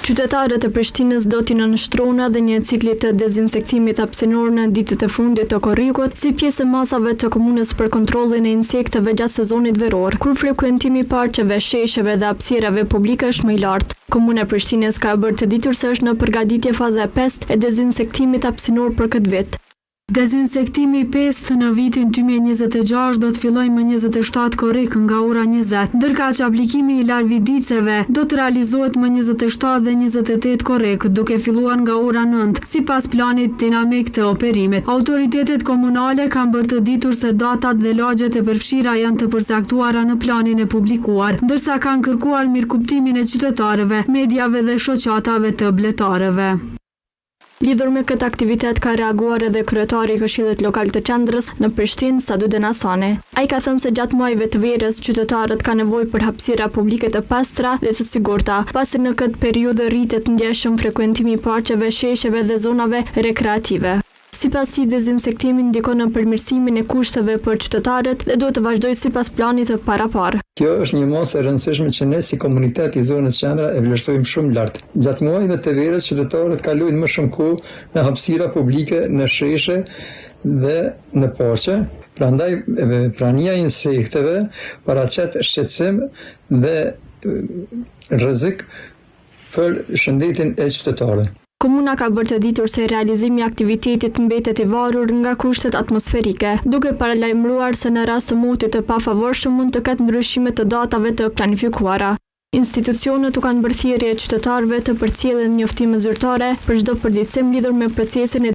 Qytetarët e Prishtinës do t'i nënshtrohen edhe një cikli të dezinsektimit hapësinor në ditët e fundit të korrikut, si pjesë e masave të komunës për kontrollin e insekteve gjatë sezonit veror, kur frekuentimi i parqeve, shesheve dhe hapësirave publike është më i lartë. Komuna e Prishtinës ka bërë të ditur se është në përgatitje faza e 5 e dezinsektimit hapësinor për këtë vit. Dezinsektimi i 5 në vitin 2026 do të fillojë më 27 korrik nga ora 20, ndërka që aplikimi i larvidiceve do të realizohet më 27 dhe 28 korrik, duke filluar nga ora 9, sipas planit dinamik të operimit. Autoritetet komunale kanë bërë të ditur se datat dhe lagjet e përfshira janë të përcaktuara në planin e publikuar, ndërsa kanë kërkuar mirëkuptimin e qytetarëve, mediave dhe shoqatave të bletarëve. Lidhur me këtë aktivitet ka reaguar edhe kryetari i Këshillit Lokal të Qendrës në Prishtinë, Sadudin Hasani. Ai ka thënë se gjatë muajve të verës qytetarët kanë nevojë për hapësira publike të pastra dhe të sigurta, pasi në këtë periudhë rritet ndjeshëm frekuentimi i parqeve, shesheve dhe zonave rekreative. Sipas tij, dezinsektimi ndikon në përmirësimin e kushteve për qytetarët dhe duhet të vazhdojë sipas planit të paraparë. Kjo është një mos e rëndësishme që ne si komunitet i zonës Qendra e vlerësojmë shumë lart. Gjatë muajve të verës qytetarët kalojnë më shumë kohë në hapësira publike, në sheshe dhe në parqe. Prandaj prania e insekteve paraqet shqetësim dhe rrezik për shëndetin e qytetarëve. Komuna ka bërë të ditur se realizimi i aktivitetit mbetet i varur nga kushtet atmosferike, duke paralajmëruar se në rast të motit të pafavorshëm mund të ketë ndryshime të datave të planifikuara. Institucionet u kanë bërë thirrje qytetarëve të përcjellin njoftime zyrtare për çdo përditësim lidhur me procesin e